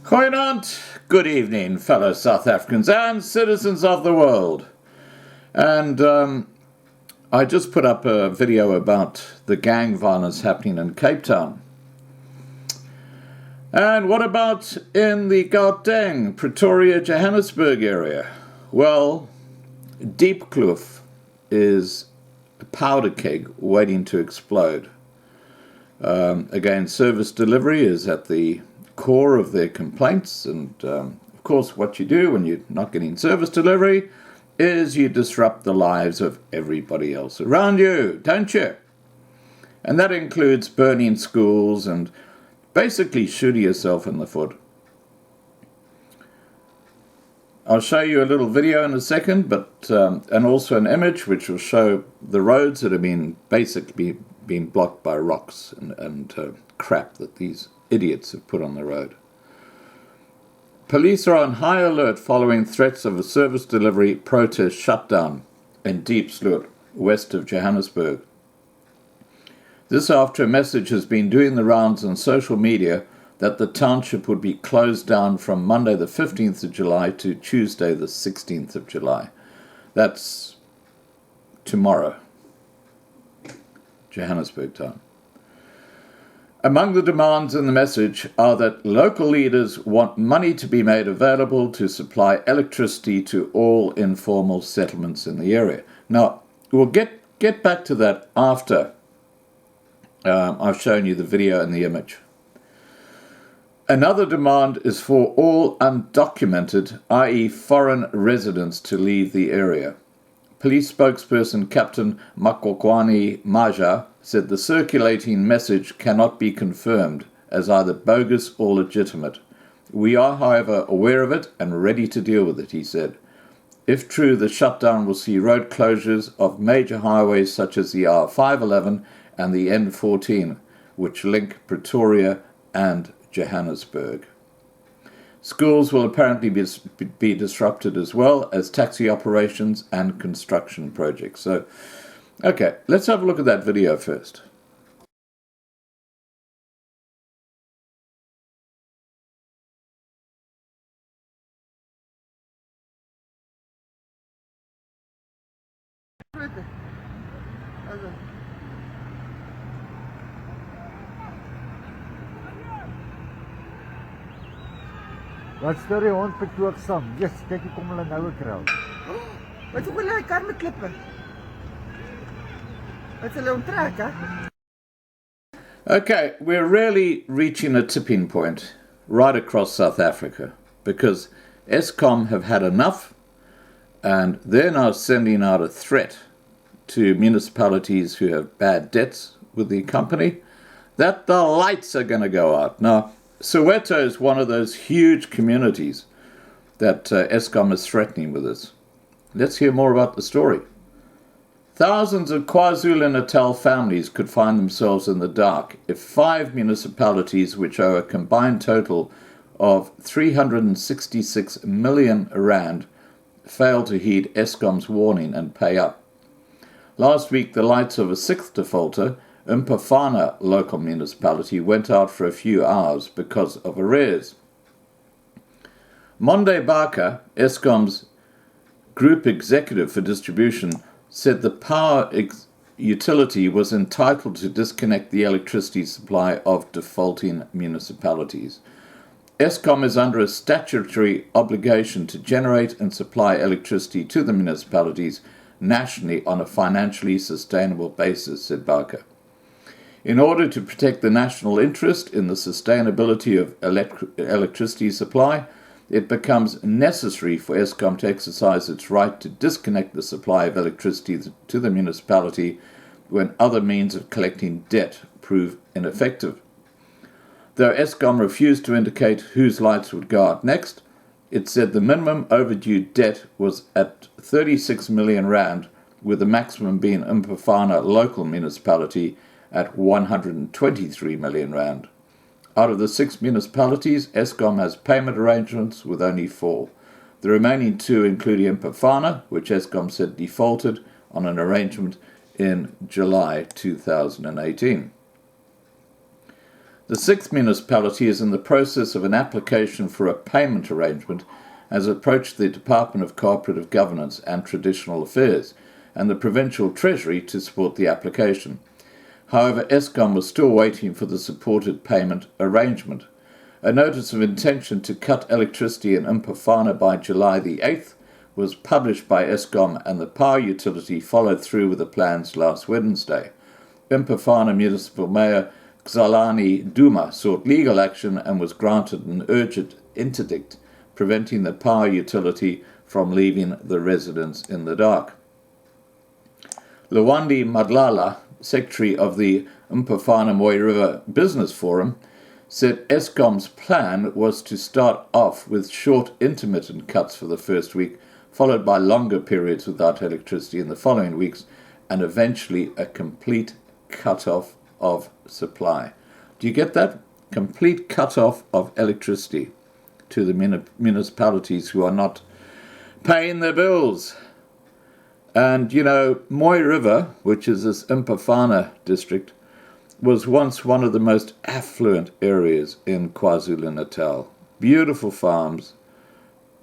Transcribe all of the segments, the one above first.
Goeienaand, good evening, fellow South Africans and citizens of the world. And I just put up a video about the gang violence happening in Cape Town. And what about in the Gauteng, Pretoria, Johannesburg area? Well, Deepcliff is a powder keg waiting to explode. Again, service delivery is at the core of their complaints, and of course what you do when you're not getting service delivery is you disrupt the lives of everybody else around you, don't you? And that includes burning schools and basically shooting yourself in the foot. I'll show you a little video in a second, but and also an image which will show the roads that have been basically been blocked by rocks and crap that these idiots have put on the road. Police are on high alert following threats of a service delivery protest shutdown in Deepcliff, west of Johannesburg. This after a message has been doing the rounds on social media that the township would be closed down from Monday the 15th of July to Tuesday the 16th of July. That's tomorrow, Johannesburg time. Among the demands in the message are that local leaders want money to be made available to supply electricity to all informal settlements in the area. Now, we'll get back to that after I've shown you the video and the image. Another demand is for all undocumented, i.e. foreign residents, to leave the area. Police spokesperson Captain Makokwani Maja said the circulating message cannot be confirmed as either bogus or legitimate. We are, however, aware of it and ready to deal with it, he said. If true, the shutdown will see road closures of major highways such as the R511 and the N14, which link Pretoria and Johannesburg. Schools will apparently be disrupted as well as taxi operations and construction projects. So, okay, let's have a look at that video first. Wat storie hond betoog saam? Yes, kyk hoe kom hulle nou kry. Wat ook hulle kar met klippe. Wat hulle onttrek, hè? Okay, we're really reaching a tipping point right across South Africa because Eskom have had enough and they're now sending out a threat to municipalities who have bad debts with the company that the lights are going to go out. Now, Soweto is one of those huge communities that Eskom is threatening with this. Let's hear more about the story. Thousands of KwaZulu-Natal families could find themselves in the dark if 5 municipalities, which owe a combined total of 366 million rand, fail to heed Eskom's warning and pay up. Last week, the lights of a 6th defaulter, Mpafana local municipality, went out for a few hours because of arrears. Monde Barker, Eskom's group executive for distribution, said the power utility was entitled to disconnect the electricity supply of defaulting municipalities. Eskom is under a statutory obligation to generate and supply electricity to the municipalities nationally on a financially sustainable basis, said Barker. In order to protect the national interest in the sustainability of electricity supply, it becomes necessary for Eskom to exercise its right to disconnect the supply of electricity to the municipality when other means of collecting debt prove ineffective. Though Eskom refused to indicate whose lights would go out next, it said the minimum overdue debt was at 36 million rand, with the maximum being Mpafana local municipality at 123 million rand. Out of the 6 municipalities, Eskom has payment arrangements with only 4. The remaining 2, including Mpafana, which Eskom said defaulted on an arrangement in July 2018. The sixth municipality is in the process of an application for a payment arrangement as it approached the Department of Cooperative Governance and Traditional Affairs and the Provincial Treasury to support the application. However, Eskom was still waiting for the supported payment arrangement. A notice of intention to cut electricity in Mpafana by July the 8th was published by Eskom, and the power utility followed through with the plans last Wednesday. Mpafana Municipal Mayor Xalani Duma sought legal action and was granted an urgent interdict, preventing the power utility from leaving the residents in the dark. Lwandi Madlala, secretary of the Mpafana Mooi River Business Forum, said Eskom's plan was to start off with short intermittent cuts for the first week, followed by longer periods without electricity in the following weeks, and eventually a complete cut-off of supply. Do you get that? Complete cut-off of electricity to the municipalities who are not paying their bills. And, you know, Mooi River, which is this Mpafana district, was once one of the most affluent areas in KwaZulu-Natal. Beautiful farms,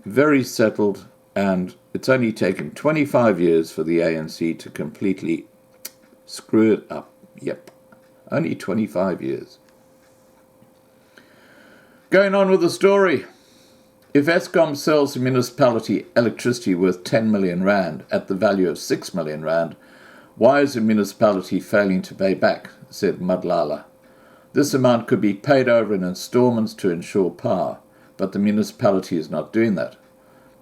very settled, and it's only taken 25 years for the ANC to completely screw it up. Yep, only 25 years. Going on with the story. If Eskom sells the municipality electricity worth 10 million rand at the value of 6 million rand, why is the municipality failing to pay back, said Madlala. This amount could be paid over in installments to ensure power, but the municipality is not doing that.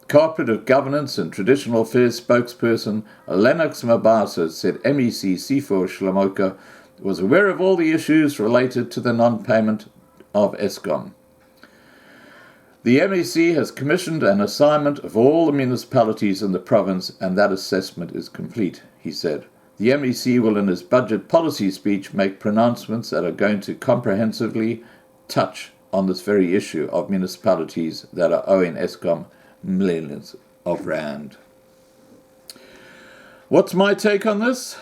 Cooperative Governance and Traditional Affairs spokesperson Lennox Mabaso said MEC Sifo Shlomoka was aware of all the issues related to the non-payment of Eskom. The MEC has commissioned an assignment of all the municipalities in the province, and that assessment is complete, he said. The MEC will in his budget policy speech make pronouncements that are going to comprehensively touch on this very issue of municipalities that are owing Eskom millions of rand. What's my take on this?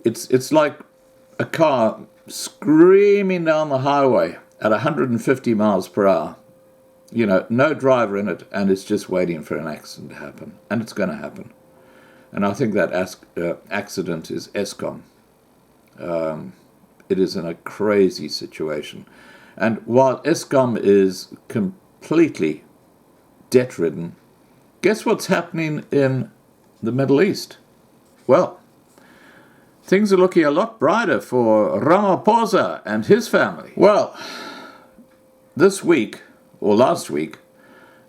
It's like a car screaming down the highway at 150 miles per hour. You know, no driver in it, and it's just waiting for an accident to happen. And it's going to happen. And I think that accident is Eskom. It is in a crazy situation. And while Eskom is completely debt-ridden, guess what's happening in the Middle East? Well, things are looking a lot brighter for Ramaphosa and his family. Well, this week, or last week,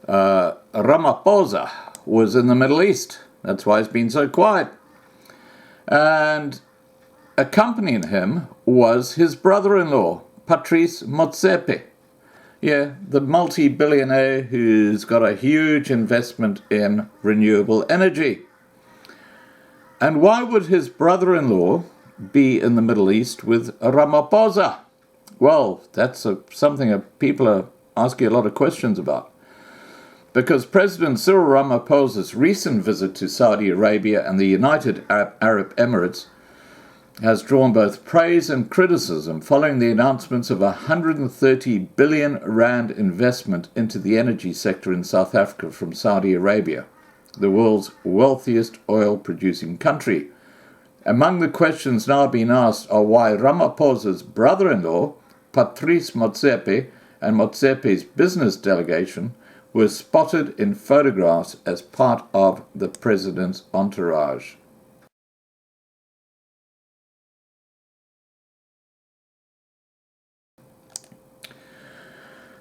Ramaphosa was in the Middle East. That's why he's been so quiet. And accompanying him was his brother-in-law, Patrice Motsepe. Yeah, the multi-billionaire who's got a huge investment in renewable energy. And why would his brother-in-law be in the Middle East with Ramaphosa? Well, that's something that people are asking a lot of questions about. Because President Cyril Ramaphosa's recent visit to Saudi Arabia and the United Arab Emirates has drawn both praise and criticism following the announcements of a 130 billion rand investment into the energy sector in South Africa from Saudi Arabia, the world's wealthiest oil-producing country. Among the questions now being asked are why Ramaphosa's brother-in-law, Patrice Motsepe, and Motsepe's business delegation were spotted in photographs as part of the president's entourage.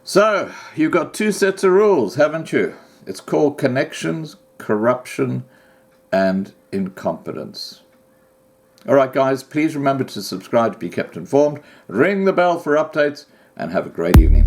So, you've got two sets of rules, haven't you? It's called connections, corruption, and incompetence. All right, guys, please remember to subscribe to be kept informed, ring the bell for updates, and have a great evening.